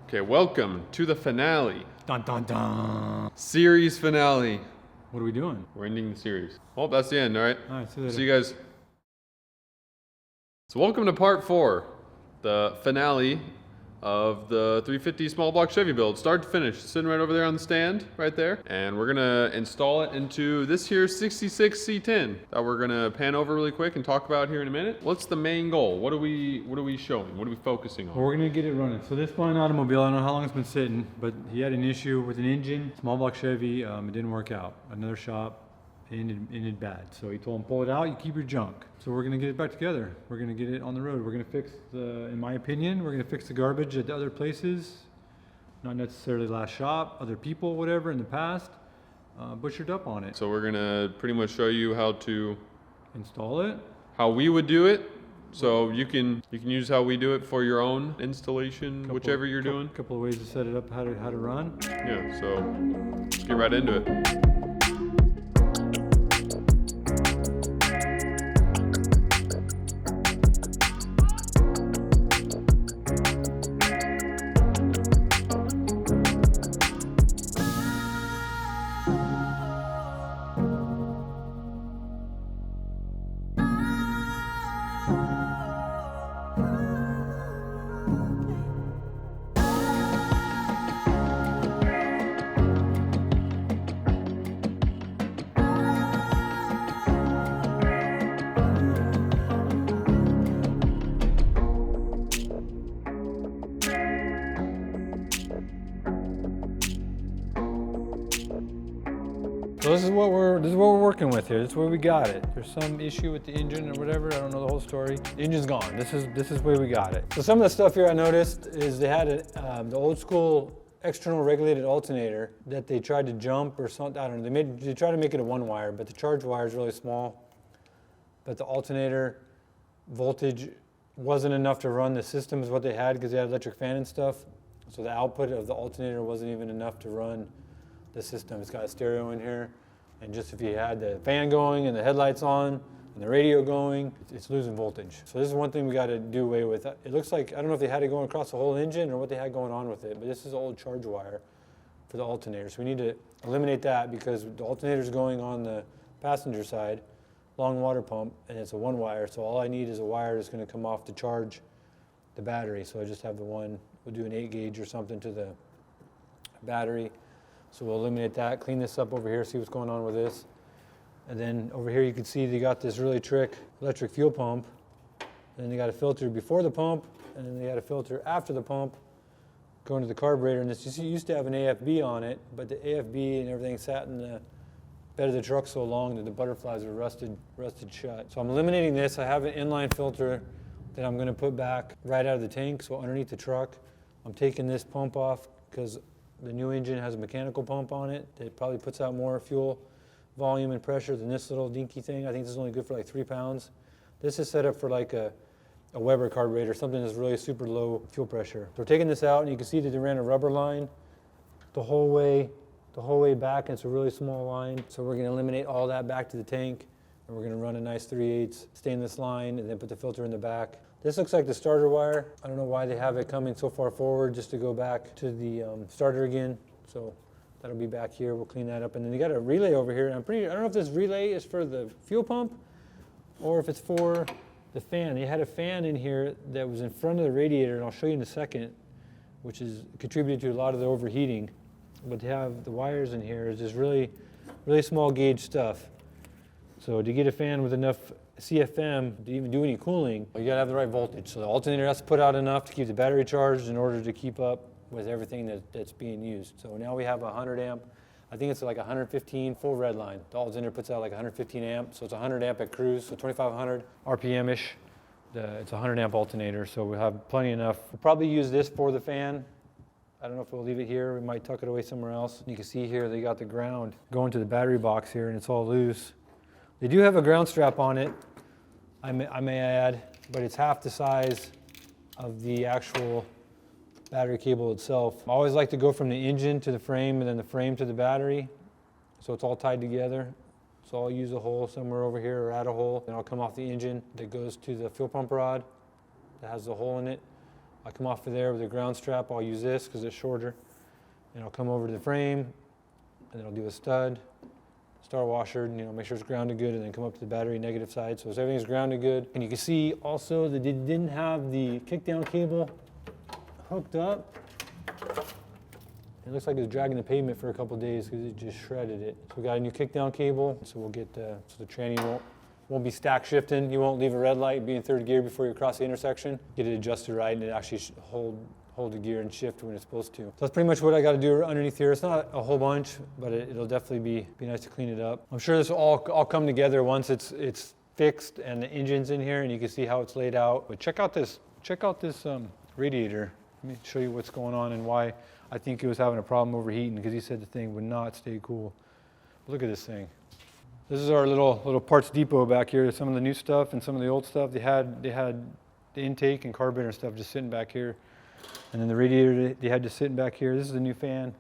Okay, welcome to the finale. Dun dun dun. Series finale. What are we doing? We're ending the series. Oh, that's the end, all right? All right, see you later. See you guys. So welcome to part 4, the finale of the 350 small block Chevy build, start to finish. It's sitting right over there on the stand, right there. And we're gonna install it into this here 66 C10 that we're gonna pan over really quick and talk about here in a minute. What's the main goal? What are we showing? What are we focusing on? Well, we're gonna get it running. So this fine automobile, I don't know how long it's been sitting, but he had an issue with an engine, small block Chevy. It didn't work out. Another shop, it ended bad. So he told him, pull it out, you keep your junk. So we're gonna get it back together. We're gonna get it on the road. We're gonna fix in my opinion, we're gonna fix the garbage at the other places. Not necessarily last shop, other people, whatever, in the past. Butchered up on it. So we're gonna pretty much show you how to install it. How we would do it. So you can use how we do it for your own installation, whichever you're doing. A couple of ways to set it up, how to run. Yeah, so let's get right into it. So this is what we're working with here. This is where we got it. There's some issue with the engine or whatever. I don't know the whole story. The engine's gone. This is where we got it. So some of the stuff here I noticed is they had the old school external regulated alternator that they tried to jump or something. I don't know. They tried to make it a one wire, but the charge wire is really small. But the alternator voltage wasn't enough to run the system is what they had because they had electric fan and stuff. So the output of the alternator wasn't even enough to run the system. It's got a stereo in here, and just if you had the fan going and the headlights on and the radio going, it's losing voltage. So this is one thing we got to do away with. It looks like, I don't know if they had it going across the whole engine or what they had going on with it, but this is an old charge wire for the alternator. So we need to eliminate that because the alternator is going on the passenger side, long water pump, and it's a one wire. So all I need is a wire that's going to come off to charge the battery. So I just have the one, we'll do an 8 gauge or something to the battery. So we'll eliminate that, clean this up over here, see what's going on with this. And then over here you can see they got this really trick electric fuel pump. And then they got a filter before the pump, and then they got a filter after the pump going to the carburetor. And this used to have an AFB on it, but the AFB and everything sat in the bed of the truck so long that the butterflies were rusted shut. So I'm eliminating this. I have an inline filter that I'm going to put back right out of the tank, so underneath the truck. I'm taking this pump off because the new engine has a mechanical pump on it that probably puts out more fuel volume and pressure than this little dinky thing. I think this is only good for like 3 pounds. This is set up for like a Weber carburetor, something that's really super low fuel pressure. So we're taking this out, and you can see that they ran a rubber line the whole way back, and it's a really small line. So we're gonna eliminate all that back to the tank, and we're gonna run a nice 3/8 stainless line and then put the filter in the back. This looks like the starter wire. I don't know why they have it coming so far forward just to go back to the starter again. So that'll be back here. We'll clean that up. And then they got a relay over here. I don't know if this relay is for the fuel pump or if it's for the fan. They had a fan in here that was in front of the radiator, and I'll show you in a second, which is contributed to a lot of the overheating. But to have the wires in here is just really, really small gauge stuff. So to get a fan with enough CFM to even do any cooling, you gotta have the right voltage. So the alternator has to put out enough to keep the battery charged in order to keep up with everything that's being used. So now we have a 100 amp, I think it's like 115 full red line. The alternator puts out like 115 amp, so it's 100 amp at cruise, so 2,500 RPM-ish. It's a 100 amp alternator, so we have plenty enough. We'll probably use this for the fan. I don't know if we'll leave it here. We might tuck it away somewhere else. You can see here they got the ground going to the battery box here, and it's all loose. They do have a ground strap on it, I may add, but it's half the size of the actual battery cable itself. I always like to go from the engine to the frame and then the frame to the battery, so it's all tied together. So I'll use a hole somewhere over here or add a hole, and I'll come off the engine that goes to the fuel pump rod that has the hole in it. I'll come off of there with a ground strap. I'll use this because it's shorter. And I'll come over to the frame, and then I'll do a stud, star washer, and, make sure it's grounded good, and then come up to the battery negative side. So everything's grounded good. And you can see also that they didn't have the kickdown cable hooked up. It looks like it's dragging the pavement for a couple of days because it just shredded it. So we got a new kickdown cable, so we'll get so the tranny won't be stack shifting. You won't leave a red light, be in third gear before you cross the intersection. Get it adjusted right, and it actually hold the gear and shift when it's supposed to. So that's pretty much what I got to do underneath here. It's not a whole bunch, but it'll definitely be nice to clean it up. I'm sure this will all come together once it's fixed and the engine's in here, and you can see how it's laid out. But check out this radiator. Let me show you what's going on and why I think it was having a problem overheating, because he said the thing would not stay cool. Look at this thing. This is our little parts depot back here. Some of the new stuff and some of the old stuff. They had the intake and carburetor and stuff just sitting back here. And then the radiator they had just sitting back here. This is the new fan.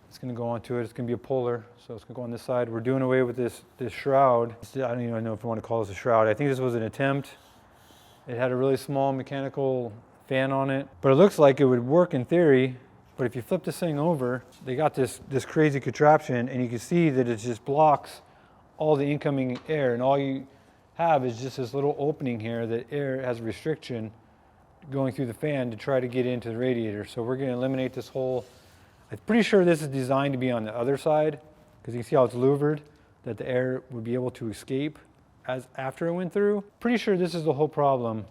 It's going to go onto it. It's going to be a puller, so it's going to go on this side. We're doing away with this shroud. I don't even know if I want to call this a shroud. I think this was an attempt. It had a really small mechanical fan on it, but it looks like it would work in theory. But if you flip this thing over, they got this crazy contraption, and you can see that it just blocks all the incoming air, and all you have is just this little opening here that air has a restriction going through the fan to try to get into the radiator. So we're going to eliminate this whole. I'm pretty sure this is designed to be on the other side, because you can see how it's louvered, that the air would be able to escape after it went through. Pretty sure this is the whole problem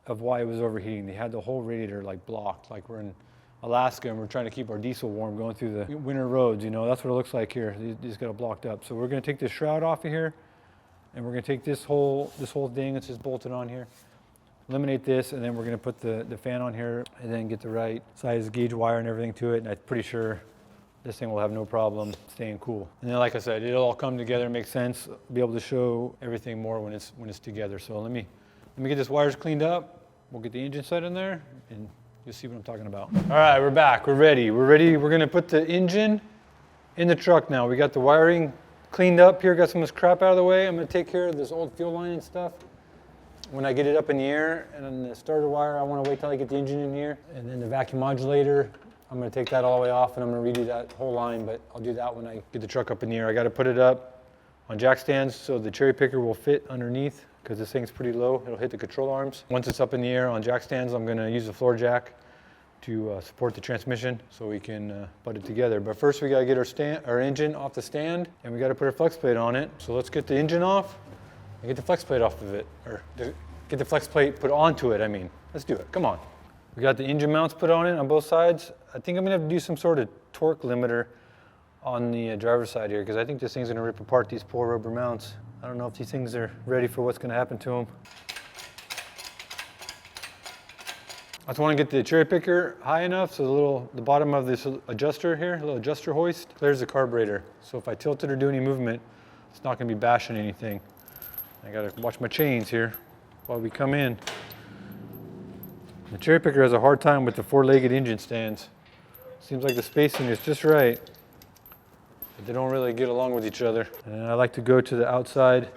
of why it was overheating. They had the whole radiator blocked, like we're in Alaska and we're trying to keep our diesel warm going through the winter roads. That's what it looks like here. These got it blocked up. So we're going to take this shroud off of here, and we're going to take this whole thing that's just bolted on here, eliminate this, and then we're going to put the fan on here, and then get the right size gauge wire and everything to it. And I'm pretty sure this thing will have no problem staying cool. And then, like I said, it'll all come together, make sense, be able to show everything more when it's together. So let me get this wires cleaned up. We'll get the engine set in there, and you'll see what I'm talking about. All right, we're back. We're ready. We're going to put the engine in the truck now. We got the wiring cleaned up here, got some of this crap out of the way. I'm going to take care of this old fuel line and stuff. When I get it up in the air, and then the starter wire, I want to wait till I get the engine in here. And then the vacuum modulator, I'm going to take that all the way off, and I'm going to redo that whole line, but I'll do that when I get the truck up in the air. I got to put it up on jack stands so the cherry picker will fit underneath, because this thing's pretty low. It'll hit the control arms. Once it's up in the air on jack stands, I'm going to use the floor jack to support the transmission so we can butt it together. But first we got to get our engine off the stand, and we got to put our flex plate on it. So let's get the engine off and get the flex plate off of it, or get the flex plate put onto it, I mean. Let's do it. Come on. We got the engine mounts put on it on both sides. I think I'm going to have to do some sort of torque limiter on the driver's side here, because I think this thing's going to rip apart these poor rubber mounts. I don't know if these things are ready for what's going to happen to them. I just want to get the cherry picker high enough so the bottom of this adjuster here, a little adjuster hoist, clears the carburetor. So if I tilt it or do any movement, it's not going to be bashing anything. I got to watch my chains here while we come in. The cherry picker has a hard time with the four-legged engine stands. Seems like the spacing is just right, but they don't really get along with each other. And I like to go to the outside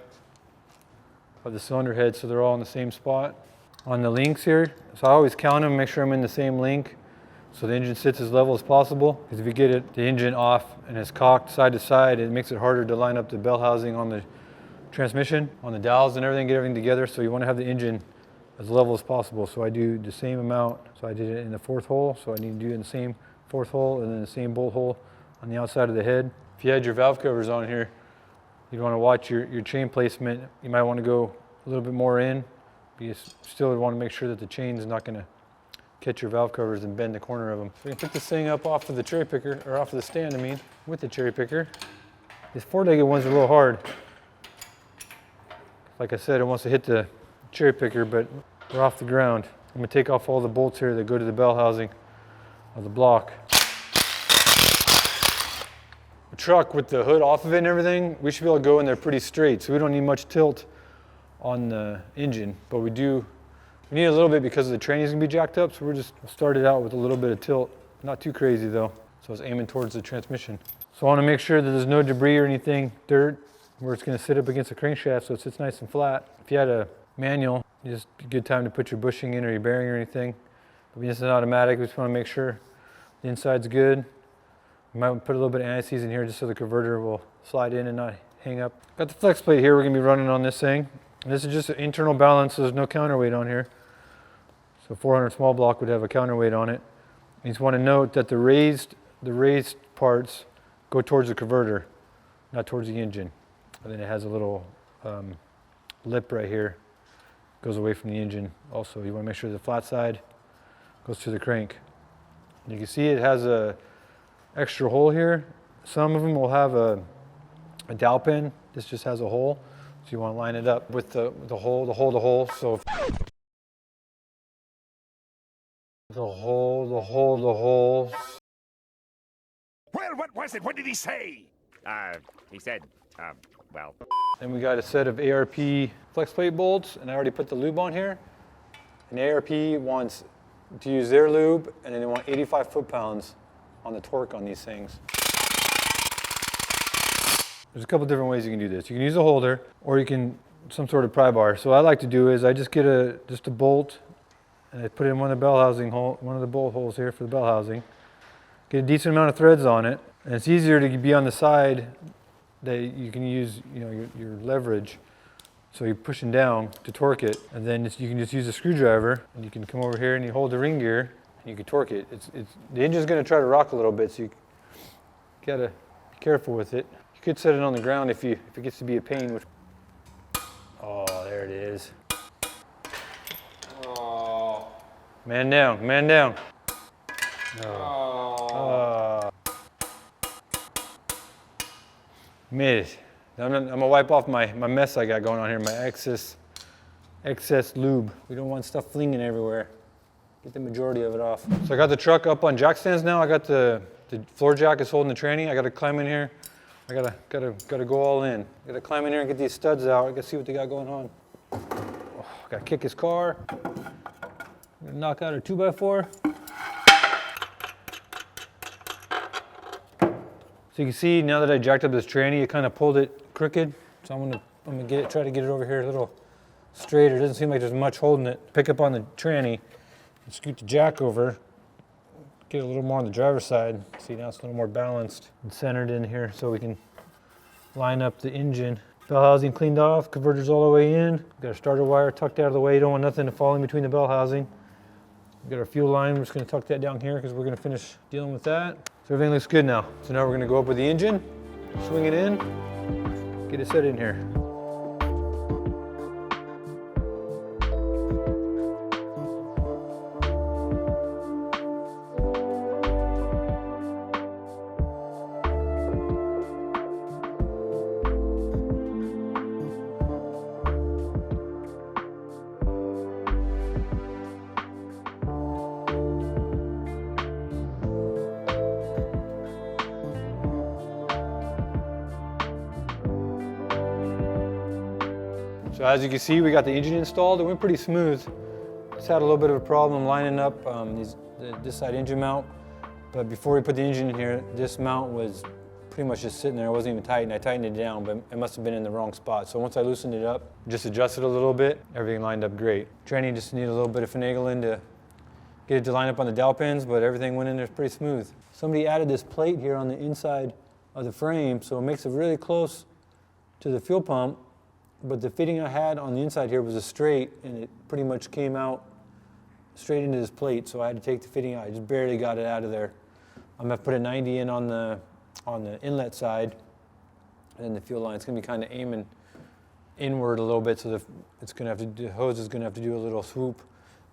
of the cylinder head so they're all in the same spot. On the links here, so I always count them, make sure I'm in the same link so the engine sits as level as possible. Because if you get the engine off and it's cocked side to side, it makes it harder to line up the bell housing on the transmission, on the dowels and everything, get everything together. So you want to have the engine as level as possible. So I do the same amount. So I did it in the fourth hole, so I need to do it in the same fourth hole, and then the same bolt hole on the outside of the head. If you had your valve covers on here, you'd want to watch your chain placement. You might want to go a little bit more in. You still want to make sure that the chain is not going to catch your valve covers and bend the corner of them. So you can pick this thing up off of the cherry picker, or off of the stand, with the cherry picker. These four-legged ones are a little hard. Like I said, it wants to hit the cherry picker, but we're off the ground. I'm going to take off all the bolts here that go to the bell housing of the block. The truck with the hood off of it and everything, we should be able to go in there pretty straight, so we don't need much tilt on the engine, but we need a little bit because the tranny's gonna be jacked up, so we're just started out with a little bit of tilt. Not too crazy though, so I was aiming towards the transmission. So I wanna make sure that there's no debris or anything, dirt, where it's gonna sit up against the crankshaft so it sits nice and flat. If you had a manual, just a good time to put your bushing in or your bearing or anything. But this is an automatic. We just want to make sure the inside's good. We might put a little bit of anti-seize in here just so the converter will slide in and not hang up. Got the flex plate here we're going to be running on this thing. And this is just an internal balance, so there's no counterweight on here. So 400 small block would have a counterweight on it. You just want to note that the raised parts go towards the converter, not towards the engine. And then it has a little lip right here, goes away from the engine. Also, you want to make sure the flat side goes to the crank. You can see it has a extra hole here. Some of them will have a dowel pin. This just has a hole, so you want to line it up with the hole. So the hole. Well, what was it? What did he say? He said, well. Then we got a set of ARP flex plate bolts, and I already put the lube on here. And the ARP wants to use their lube, and then they want 85 foot-pounds on the torque on these things. There's a couple different ways you can do this. You can use a holder, or you can some sort of pry bar. So what I like to do is I just get just a bolt, and I put it in one of the bell housing one of the bolt holes here for the bell housing. Get a decent amount of threads on it, and it's easier to be on the side that you can use, your leverage. So you're pushing down to torque it, and then you can just use a screwdriver, and you can come over here and you hold the ring gear, and you can torque it. The engine's going to try to rock a little bit, so you gotta be careful with it. You could set it on the ground if it gets to be a pain. Oh, there it is. Oh. Man down, man down. Made it. I'm gonna wipe off my mess I got going on here, my excess lube. We don't want stuff flinging everywhere. Get the majority of it off. So I got the truck up on jack stands now. I got the floor jack is holding the tranny. I gotta climb in here. I gotta go all in. Gotta climb in here and get these studs out. I gotta see what they got going on. Oh, gotta kick his car. Gonna knock out a 2x4. So you can see now that I jacked up this tranny, it kind of pulled it crooked. So I'm gonna try to get it over here a little straighter. It doesn't seem like there's much holding it. Pick up on the tranny and scoot the jack over. Get a little more on the driver's side. See, now it's a little more balanced and centered in here so we can line up the engine. Bell housing cleaned off, converters all the way in. Got our starter wire tucked out of the way. You don't want nothing to fall in between the bell housing. We got our fuel line. We're just gonna tuck that down here because we're gonna finish dealing with that. So everything looks good now. So now we're gonna go up with the engine, swing it in, get it set in here. So as you can see, we got the engine installed. It went pretty smooth. Just had a little bit of a problem lining up this side engine mount. But before we put the engine in here, this mount was pretty much just sitting there. It wasn't even tightened. I tightened it down, but it must have been in the wrong spot. So once I loosened it up, just adjusted a little bit, everything lined up great. Tranny just needed a little bit of finagling to get it to line up on the dowel pins, but everything went in there pretty smooth. Somebody added this plate here on the inside of the frame, so it makes it really close to the fuel pump. But the fitting I had on the inside here was a straight, and it pretty much came out straight into this plate, so I had to take the fitting out. I just barely got it out of there. I'm gonna put a 90 in on the inlet side, and then the fuel line's gonna be kind of aiming inward a little bit, so the hose is gonna have to do a little swoop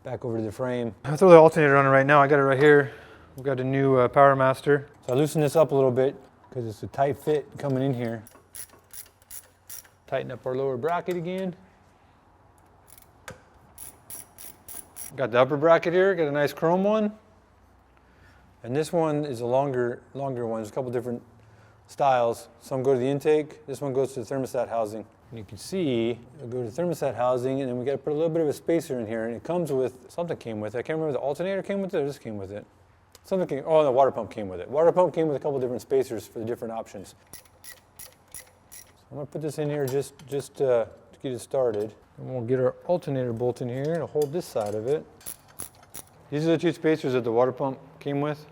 back over to the frame. I'll throw the alternator on it right now. I got it right here. We've got a new Power Master. So I loosened this up a little bit because it's a tight fit coming in here. Tighten up our lower bracket again. Got the upper bracket here, got a nice chrome one. And this one is a longer one. There's a couple different styles. Some go to the intake, this one goes to the thermostat housing. And you can see, it'll go to the thermostat housing, and then we gotta put a little bit of a something came with it. I can't remember if the alternator came with it or this came with it. Oh, the water pump came with it. Water pump came with a couple different spacers for the different options. I'm going to put this in here just to get it started. And we'll get our alternator bolt in here to hold this side of it. These are the two spacers that the water pump came with.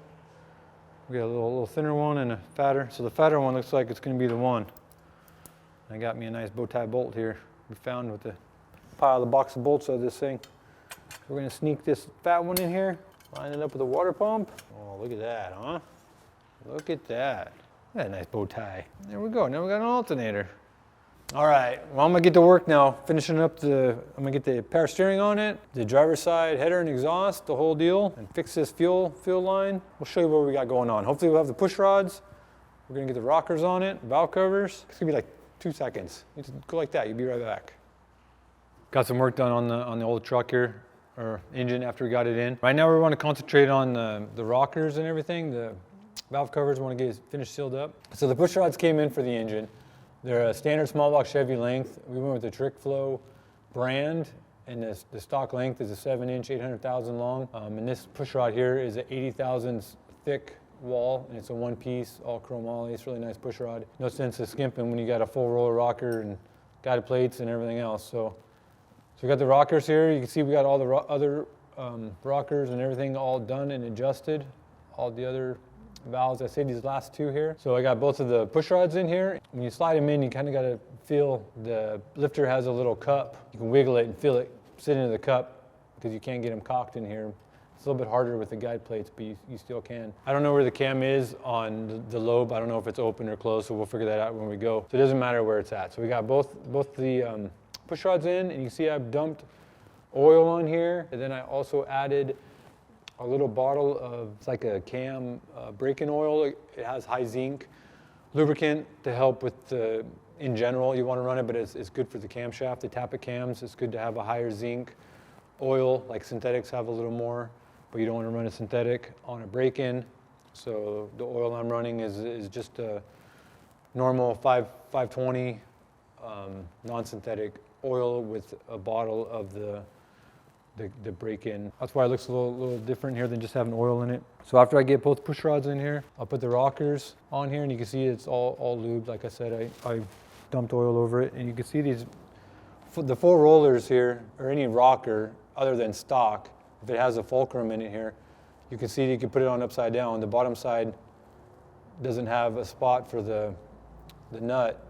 We got a little thinner one and a fatter. So the fatter one looks like it's going to be the one. I got me a nice bow tie bolt here we found with the pile of box of bolts of this thing. So we're going to sneak this fat one in here, line it up with the water pump. Oh, look at that, huh? Look at that. That nice bow tie. There we go. Now we got an alternator. All right, well, I'm gonna get to work now, finishing up I'm gonna get the power steering on it, the driver's side header and exhaust, the whole deal, and fix this fuel line. We'll show you what we got going on. Hopefully we'll have the push rods. We're gonna get the rockers on it, valve covers. It's gonna be like 2 seconds. You just go like that, you'll be right back. Got some work done on the old truck here, or engine after we got it in. Right now we want to concentrate on the rockers and everything. The valve covers want to get finished sealed up. So the push rods came in for the engine. They're a standard small block Chevy length. We went with the Trick Flow brand, and the stock length is a 7-inch, 800,000 long. And this push rod here is an 80,000 thick wall, and it's a one-piece, all chromoly. It's a really nice push rod. No sense of skimping when you got a full roller rocker and guided plates and everything else. So we got the rockers here. You can see we got all the other rockers and everything all done and adjusted. All the other valves, I say these last two here. So I got both of the push rods in here. When you slide them in, you kind of got to feel the lifter has a little cup. You can wiggle it and feel it sit into the cup because you can't get them cocked in here. It's a little bit harder with the guide plates, but you still can. I don't know where the cam is on the lobe. I don't know if it's open or closed, so we'll figure that out when we go. So it doesn't matter where it's at. So we got both the push rods in, and you see I've dumped oil on here, and then I also added a little bottle of, it's like a cam break-in oil. It has high zinc lubricant to help with in general, you want to run it, but it's good for the camshaft, the tappet cams. It's good to have a higher zinc oil, like synthetics have a little more, but you don't want to run a synthetic on a break-in. So the oil I'm running is just a normal 520 non-synthetic oil with a bottle of the break-in. That's why it looks a little different here than just having oil in it. So after I get both push rods in here, I'll put the rockers on here, and you can see it's all lubed. Like I said, I dumped oil over it, and you can see the 4 rollers here, or any rocker other than stock, if it has a fulcrum in it here, you can see you can put it on upside down. The bottom side doesn't have a spot for the nut,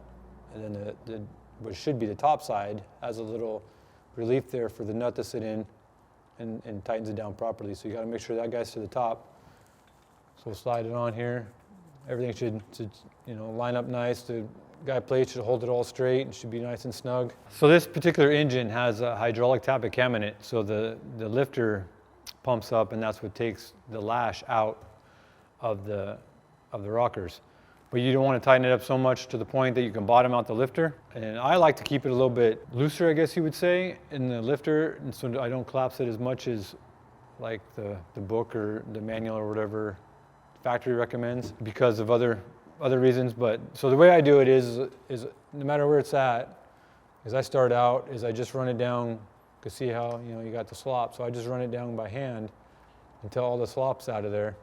and then what should be the top side has a little relief there for the nut to sit in and tightens it down properly. So you got to make sure that guy's to the top. So we'll slide it on here. Everything should line up nice. The guide plate should hold it all straight and should be nice and snug. So this particular engine has a hydraulic tappet cam in it. So the lifter pumps up, and that's what takes the lash out of the rockers. But you don't want to tighten it up so much to the point that you can bottom out the lifter. And I like to keep it a little bit looser, I guess you would say, in the lifter, and so I don't collapse it as much as like the book or the manual or whatever factory recommends because of other reasons. But so the way I do it is no matter where it's at, as I start out, is I just run it down. You can see how you got the slop, so I just run it down by hand until all the slop's out of there,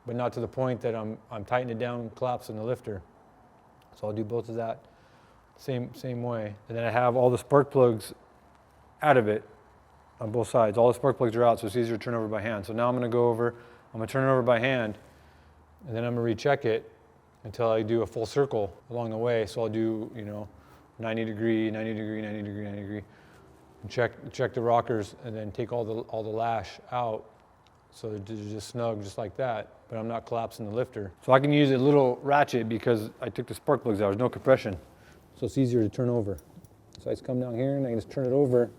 but not to the point that I'm tightening it down, collapsing the lifter. So I'll do both of that same way. And then I have all the spark plugs out of it on both sides. All the spark plugs are out, so it's easier to turn over by hand. So now I'm going to go over, I'm going to turn it over by hand, and then I'm going to recheck it until I do a full circle along the way. So I'll do 90 degree, 90 degree, 90 degree, 90 degree, and check the rockers, and then take all the lash out. So they're just snug, just like that, but I'm not collapsing the lifter. So I can use a little ratchet because I took the spark plugs out. There's no compression, so it's easier to turn over. So I just come down here and I can just turn it over.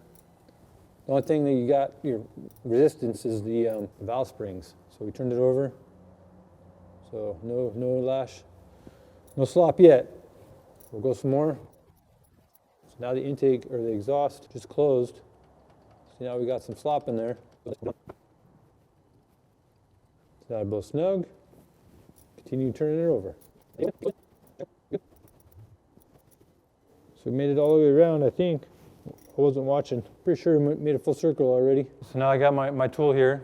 The only thing that you got, your resistance, is the valve springs. So we turned it over. So no lash, no slop yet. We'll go some more. So now the intake or the exhaust just closed. So now we got some slop in there. Now both snug. Continue turning it over. So we made it all the way around, I think. I wasn't watching. Pretty sure we made a full circle already. So now I got my tool here.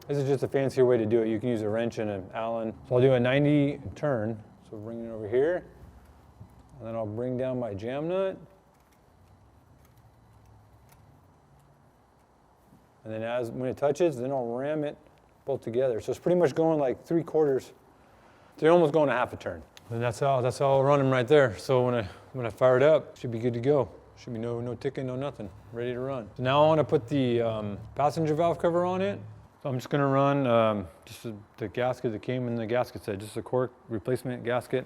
This is just a fancier way to do it. You can use a wrench and an Allen. So I'll do a 90 turn. So bring it over here. And then I'll bring down my jam nut. And then when it touches, then I'll ram it both together. So it's pretty much going like 3/4. They're almost going a half a turn. And that's how I'll run them right there. So when I fire it up, it should be good to go. Should be no ticking, no nothing. Ready to run. So now I want to put the passenger valve cover on it. So I'm just going to run just the gasket that came in the gasket set, just a cork replacement gasket.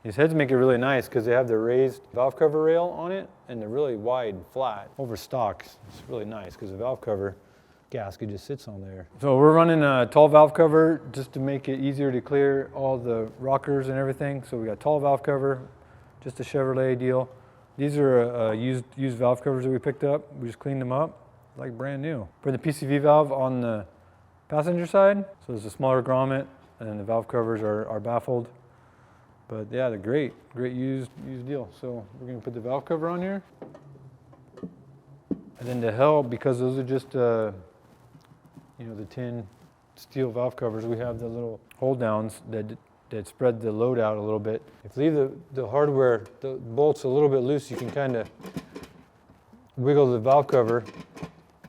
These heads make it really nice because they have the raised valve cover rail on it, and they're really wide, flat, over stock. It's really nice because the valve cover gasket just sits on there. So we're running a tall valve cover just to make it easier to clear all the rockers and everything. So we got tall valve cover, just a Chevrolet deal. These are used valve covers that we picked up. We just cleaned them up like brand new. Put the PCV valve on the passenger side, so there's a smaller grommet, and then the valve covers are baffled. But yeah, they're great used deal. So we're gonna put the valve cover on here. And then to help, because those are just, the tin steel valve covers, we have the little hold downs that spread the load out a little bit. If you leave the hardware, the bolts a little bit loose, you can kind of wiggle the valve cover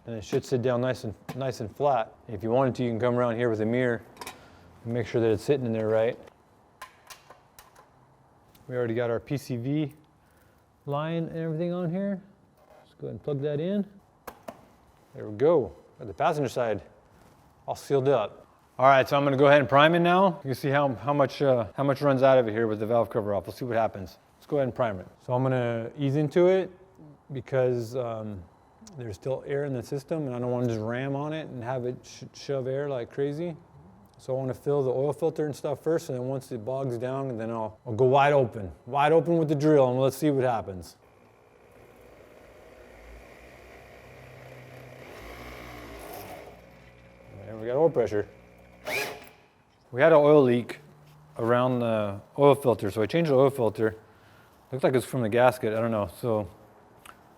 and it should sit down nice and flat. If you wanted to, you can come around here with a mirror and make sure that it's sitting in there right. We already got our PCV line and everything on here. Let's go ahead and plug that in. There we go. Got the passenger side all sealed up. All right, so I'm gonna go ahead and prime it now. You can see how much runs out of it here with the valve cover off. We'll see what happens. Let's go ahead and prime it. So I'm gonna ease into it because there's still air in the system and I don't wanna just ram on it and have it shove air like crazy. So I want to fill the oil filter and stuff first, and then once it bogs down, and then I'll go wide open with the drill, and let's see what happens. And we got oil pressure. We had an oil leak around the oil filter, so I changed the oil filter. Looks like it's from the gasket, I don't know. So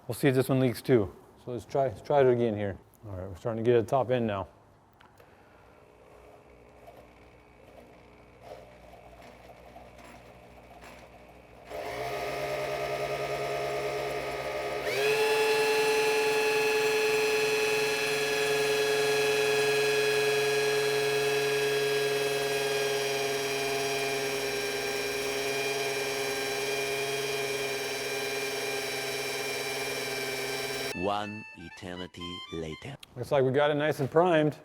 we'll see if this one leaks too. So let's try it again here. All right, we're starting to get at the top end now. One eternity later. Looks like we got it nice and primed.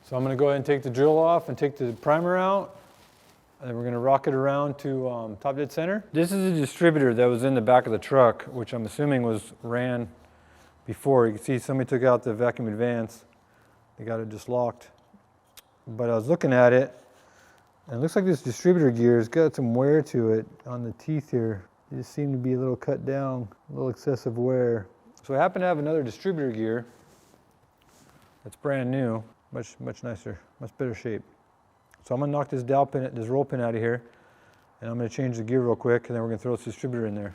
So I'm going to go ahead and take the drill off and take the primer out. And then we're going to rock it around to top dead center. This is a distributor that was in the back of the truck, which I'm assuming ran before. You can see somebody took out the vacuum advance. They got it just locked. But I was looking at it, and it looks like this distributor gear has got some wear to it on the teeth here. They just seem to be a little cut down, a little excessive wear. So I happen to have another distributor gear that's brand new, much nicer, much better shape. So I'm gonna knock this roll pin out of here, and I'm gonna change the gear real quick, and then we're gonna throw this distributor in there.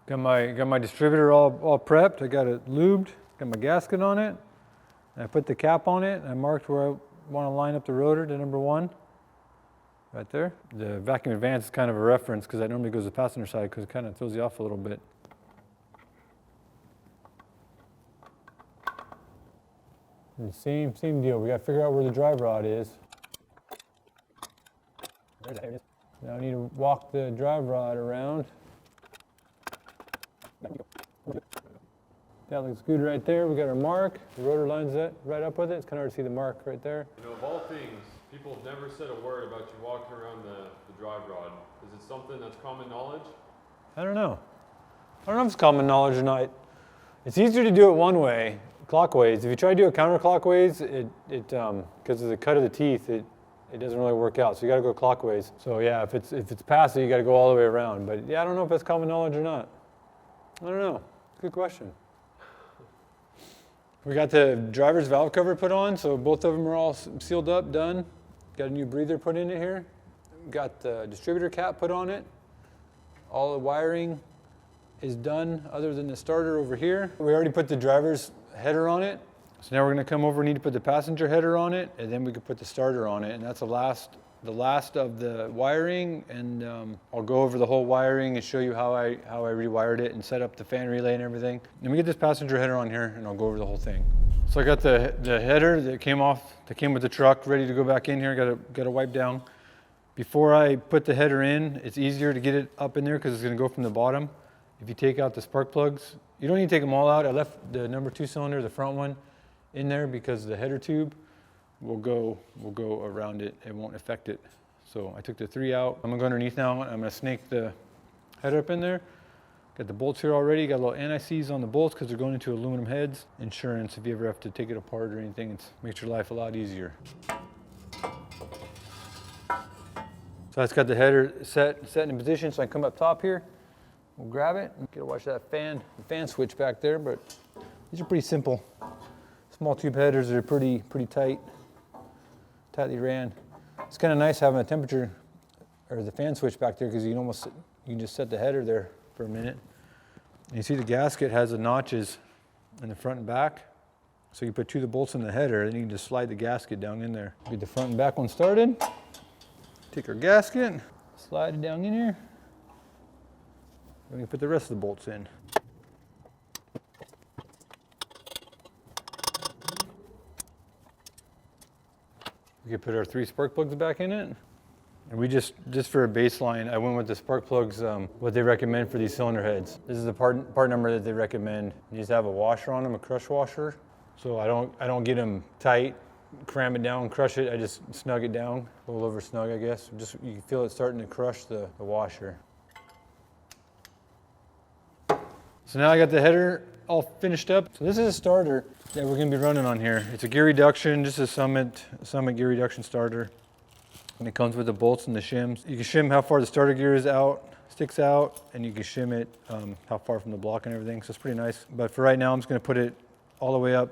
Got my distributor all prepped. I got it lubed, got my gasket on it, and I put the cap on it, and I marked where I want to line up the rotor to number 1, right there. The vacuum advance is kind of a reference because that normally goes to the passenger side because it kind of throws you off a little bit. And same deal. We got to figure out where the drive rod is. There it is. Now I need to walk the drive rod around. That looks good right there. We got our mark. The rotor lines that right up with it. It's kind of hard to see the mark right there. You know, of all things, people have never said a word about you walking around the drive rod. Is it something that's common knowledge? I don't know. I don't know if it's common knowledge or not. It's easier to do it one way, clockwise. If you try to do it counterclockwise, because of the cut of the teeth, it doesn't really work out. So you got to go clockwise. So yeah, if it's past it, you got to go all the way around. But yeah, I don't know if that's common knowledge or not. I don't know. Good question. We got the driver's valve cover put on, so both of them are all sealed up, done. Got a new breather put in it here. Got the distributor cap put on it. All the wiring is done other than the starter over here. We already put the driver's header on it. So now we're gonna come over and need to put the passenger header on it, and then we can put the starter on it, and that's the last of the wiring, and I'll go over the whole wiring and show you how I rewired it and set up the fan relay and everything. Let me get this passenger header on here and I'll go over the whole thing. So I got the header that came with the truck, ready to go back in here. Got to wipe down. Before I put the header in, it's easier to get it up in there because it's going to go from the bottom. If you take out the spark plugs, you don't need to take them all out. I left the number 2 cylinder, the front one, in there because the header tube will go around it. It won't affect it. So I took the 3 out. I'm going to go underneath now. I'm going to snake the header up in there. Got the bolts here already. Got a little anti-seize on the bolts because they're going into aluminum heads. Insurance, if you ever have to take it apart or anything, it makes your life a lot easier. So that's got the header set in position, so I can come up top here. We'll grab it. Gotta watch that the fan switch back there, but these are pretty simple. Small tube headers that are pretty tightly ran. It's kind of nice having a temperature or the fan switch back there because you can just set the header there for a minute. And you see the gasket has the notches in the front and back. So you put 2 of the bolts in the header, and you can just slide the gasket down in there. Get the front and back one started. Take our gasket, slide it down in here. Then we put the rest of the bolts in. We could put our 3 spark plugs back in it. And we just for a baseline, I went with the spark plugs, what they recommend for these cylinder heads. This is the part number that they recommend. You just have a washer on them, a crush washer. So I don't get them tight, cram it down, crush it. I just snug it down, a little over snug, I guess. Just you can feel it starting to crush the washer. So now I got the header all finished up. So this is a starter that we're gonna be running on here. It's a gear reduction, just a Summit gear reduction starter. And it comes with the bolts and the shims. You can shim how far the starter gear is out, sticks out, and you can shim it how far from the block and everything. So it's pretty nice. But for right now, I'm just gonna put it all the way up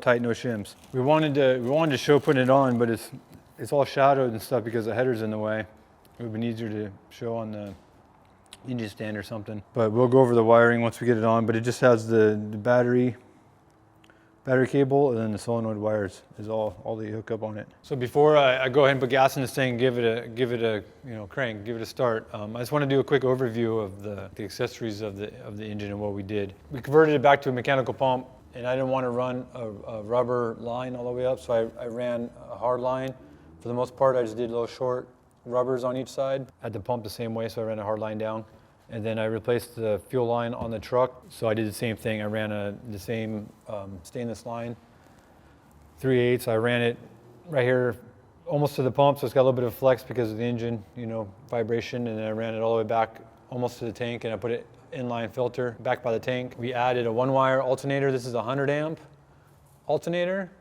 tight, no shims. We wanted to show putting it on, but it's all shadowed and stuff because the header's in the way. It would have been easier to show on the engine stand or something. But we'll go over the wiring once we get it on. But it just has the battery cable, and then the solenoid wires is all that you hook up on it. So before I go ahead and put gas in this thing, give it a crank, give it a start. I just want to do a quick overview of the accessories of the engine and what we did. We converted it back to a mechanical pump, and I didn't want to run a rubber line all the way up, so I ran a hard line. For the most part, I just did little short rubbers on each side. I had the pump the same way, so I ran a hard line down. And then I replaced the fuel line on the truck, so I did the same thing. I ran the same stainless line, 3/8. I ran it right here almost to the pump, so it's got a little bit of flex because of the engine, vibration, and then I ran it all the way back almost to the tank, and I put it inline filter back by the tank. We added a 1-wire alternator. This is a 100 amp alternator,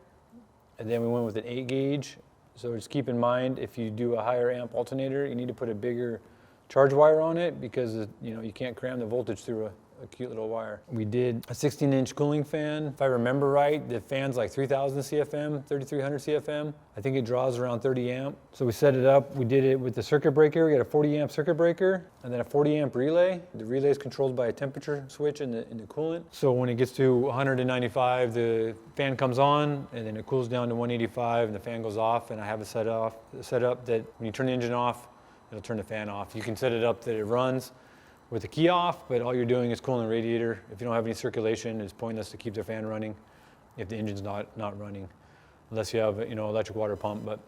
and then we went with an 8 gauge. So just keep in mind, if you do a higher amp alternator, you need to put a bigger charge wire on it because you can't cram the voltage through a cute little wire. We did a 16-inch cooling fan. If I remember right, the fan's like 3,000 CFM, 3,300 CFM. I think it draws around 30 amp. So we set it up. We did it with the circuit breaker. We got a 40 amp circuit breaker and then a 40 amp relay. The relay is controlled by a temperature switch in the coolant. So when it gets to 195, the fan comes on and then it cools down to 185 and the fan goes off. And I have it set up that when you turn the engine off, it'll turn the fan off. You can set it up that it runs with the key off, but all you're doing is cooling the radiator. If you don't have any circulation, it's pointless to keep the fan running if the engine's not running, unless you have electric water pump, but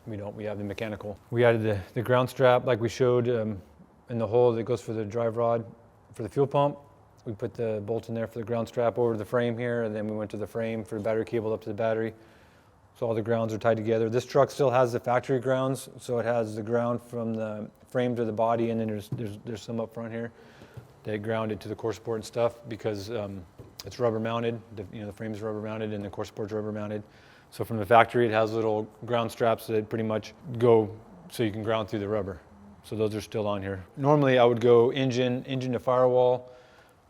we don't. We have the mechanical. We added the ground strap like we showed in the hole that goes for the drive rod for the fuel pump. We put the bolts in there for the ground strap over the frame here, and then we went to the frame for the battery cable up to the battery. So all the grounds are tied together. This truck still has the factory grounds, so it has the ground from the frame to the body, and then there's some up front here. They ground it to the core support and stuff because it's rubber mounted. The frame's rubber mounted and the core support's rubber mounted. So from the factory, it has little ground straps that pretty much go so you can ground through the rubber. So those are still on here. Normally, I would go engine to firewall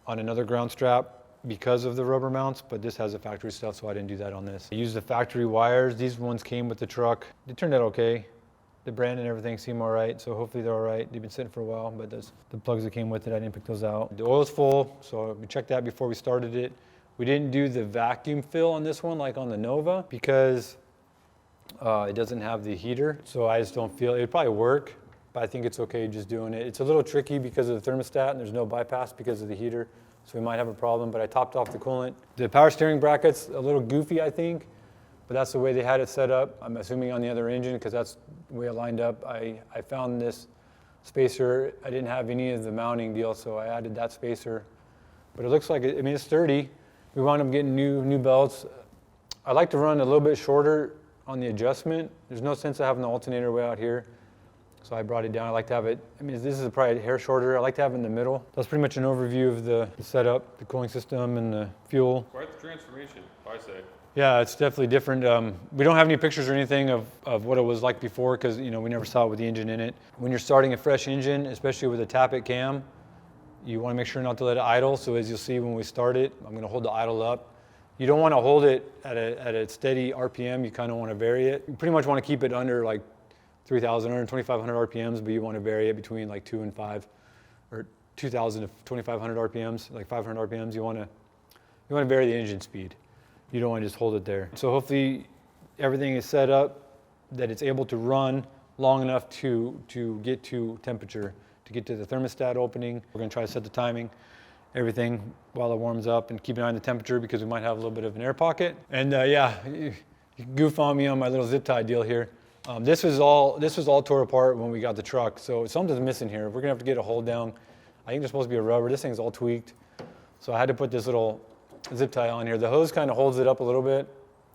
on another ground strap because of the rubber mounts, but this has the factory stuff, so I didn't do that on this. I used the factory wires. These ones came with the truck. They turned out okay. The brand and everything seem all right, so hopefully they're all right. They've been sitting for a while, but the plugs that came with it, I didn't pick those out. The oil's full, so we checked that before we started it. We didn't do the vacuum fill on this one like on the Nova because it doesn't have the heater, so I just don't feel, it'd probably work, but I think it's okay just doing it. It's a little tricky because of the thermostat and there's no bypass because of the heater. so we might have a problem, but I topped off the coolant. The power steering bracket's a little goofy, I think, but that's the way they had it set up. I'm assuming on the other engine, because that's the way it lined up. I found this spacer. I didn't have any of the mounting deal, so I added that spacer. But it looks like, I mean, it's sturdy. We wound up getting new belts. I like to run a little bit shorter on the adjustment. There's no sense of having the alternator way out here. So I brought it down. I like to have it, I mean, this is probably a hair shorter. I like to have it in the middle. That's pretty much an overview of the setup, the cooling system and the fuel. Quite the transformation, I say. Yeah, it's definitely different. We don't have any pictures or anything of what it was like before because, you know, we never saw it with the engine in it. When you're starting a fresh engine, especially with a tap-it cam, you want to make sure not to let it idle. So as you'll see when we start it, I'm going to hold the idle up. You don't want to hold it at a steady RPM. You kind of want to vary it. You pretty much want to keep it under like 3,000 or 2,500 RPMs, but you want to vary it between like 2 and 5, or 2,000 to 2,500 RPMs, like 500 RPMs. You want to vary the engine speed. You don't want to just hold it there. So hopefully everything is set up that it's able to run long enough to get to temperature, to get to the thermostat opening. We're going to try to set the timing, everything while it warms up, and keep an eye on the temperature because we might have a little bit of an air pocket. And yeah, you can goof on me on my little zip tie deal here. This was all tore apart when we got the truck, so something's missing here. We're gonna have to get a hold down. I think there's supposed to be a rubber. This thing's all tweaked, so I had to put this little zip tie on here. The hose kind of holds it up a little bit,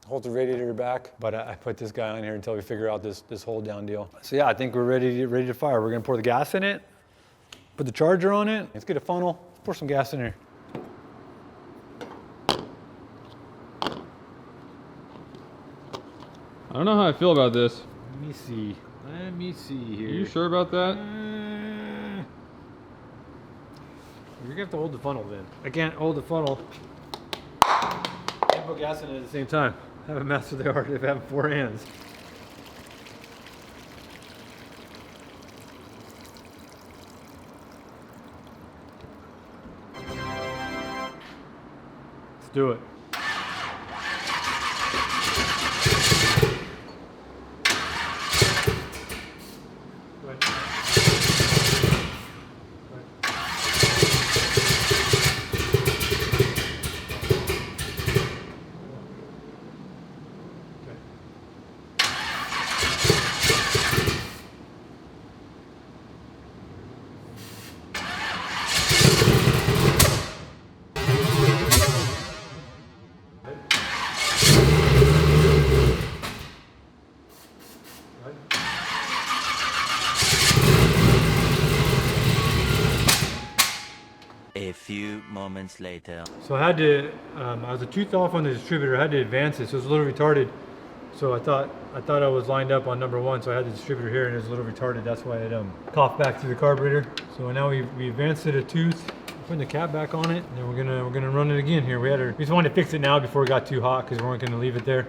holds the radiator back, but I put this guy on here until we figure out this hold down deal. So yeah, I think we're ready to fire. We're gonna pour the gas in it, put the charger on it. Let's get a funnel. Let's pour some gas in here. I don't know how I feel about this. Let me see here. Are you sure about that? You're gonna have to hold the funnel then. I can't hold the funnel and put gas in it at the same time. I haven't mastered the art of having 4 hands. Let's do it. A few moments later. So I had to, I was a tooth off on the distributor. I had to advance it, so it was a little retarded. So I thought I was lined up on number 1, so I had the distributor here, and it was a little retarded. That's why it coughed back through the carburetor. So now we advanced it a tooth, putting the cap back on it, and then we're gonna run it again here. We just wanted to fix it now before it got too hot because we weren't gonna leave it there.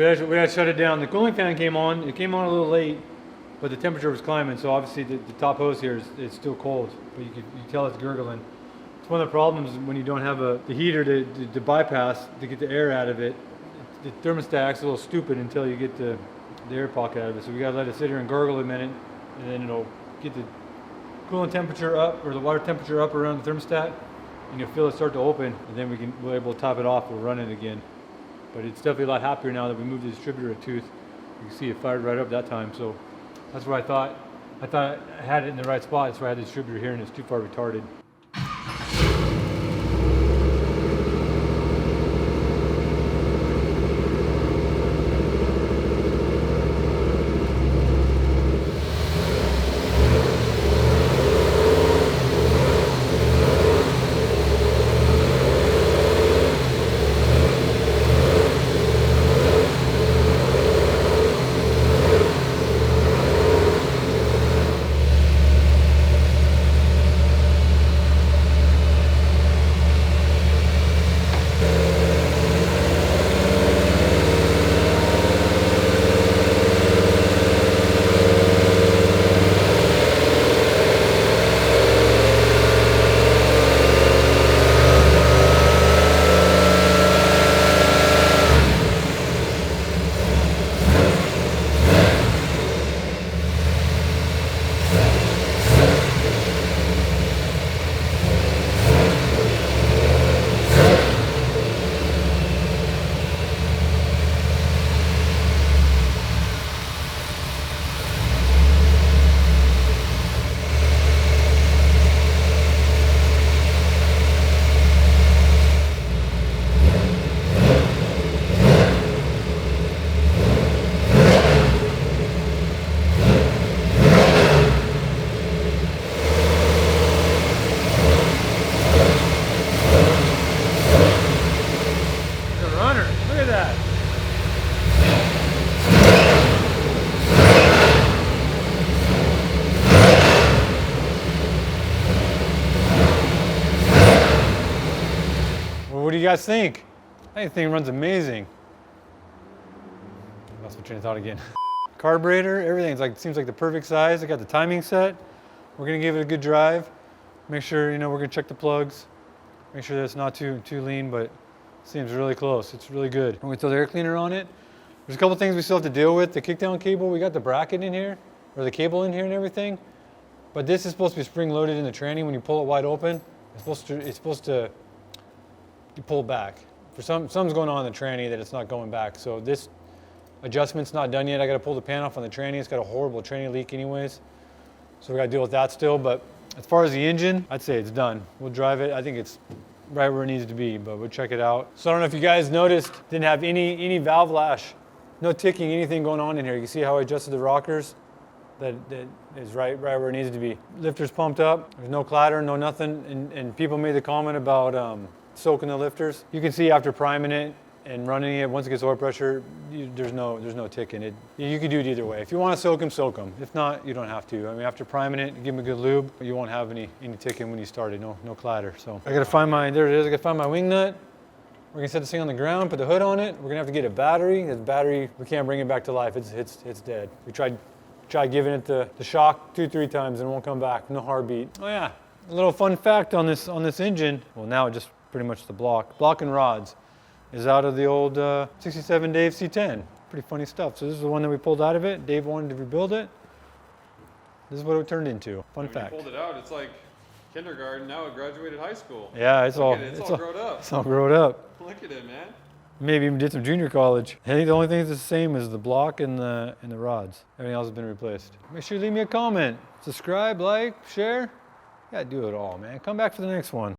We had to shut it down. The cooling fan came on. It came on a little late, but the temperature was climbing, so obviously the top hose here is still cold, but you can tell it's gurgling. It's one of the problems when you don't have the heater to bypass to get the air out of it. The thermostat acts a little stupid until you get the air pocket out of it, so we gotta let it sit here and gurgle a minute, and then it'll get the coolant temperature up, or the water temperature up around the thermostat, and you'll feel it start to open, and then we're able to top it off. We'll run it again. But it's definitely a lot happier now that we moved the distributor a tooth. You can see it fired right up that time. So that's where I thought I had it in the right spot. That's why I had the distributor here, and it's too far retarded. you guys think. I think the thing runs amazing. Lost my train of thought again. Carburetor, everything's like, seems like the perfect size. I got the timing set. We're gonna give it a good drive. Make sure, you know, we're gonna check the plugs. Make sure that it's not too lean, but it seems really close. It's really good. I'm gonna throw the air cleaner on it. There's a couple things we still have to deal with. The kickdown cable, we got the bracket in here, or the cable in here and everything. But this is supposed to be spring loaded in the tranny. When you pull it wide open, it's supposed to you pull it back. For something's going on in the tranny that it's not going back. So this adjustment's not done yet. I got to pull the pan off on the tranny. It's got a horrible tranny leak anyways. So we got to deal with that still. But as far as the engine, I'd say it's done. We'll drive it. I think it's right where it needs to be, but we'll check it out. So I don't know if you guys noticed, didn't have any valve lash, no ticking, anything going on in here. You can see how I adjusted the rockers. That is right where it needs to be. Lifter's pumped up. There's no clatter, no nothing. And people made the comment about soaking the lifters. You can see after priming it and running it, once it gets oil pressure, there's no ticking. You can do it either way. If you want to soak them, soak them. If not, you don't have to. I mean, after priming it, give them a good lube, you won't have any ticking when you start it. No clatter. So I gotta find there it is. I gotta find my wing nut. We're gonna set this thing on the ground, put the hood on it. We're gonna have to get a battery. This battery, we can't bring it back to life. It's dead. We tried giving it the shock 2-3 times and it won't come back. No heartbeat. Oh yeah, a little fun fact on this engine. Well, now it just pretty much the block and rods is out of the old 67 Dave C10. Pretty funny stuff. So this is the one that we pulled out of it. Dave wanted to rebuild it. This is what it turned into. Fun fact. When you pulled it out, it's like kindergarten. Now it graduated high school. Yeah, it's all grown up. It's all grown up. Look at it, man. Maybe even did some junior college. I think the only thing that's the same is the block and the rods. Everything else has been replaced. Make sure you leave me a comment. Subscribe, like, share. Yeah, do it all, man. Come back for the next one.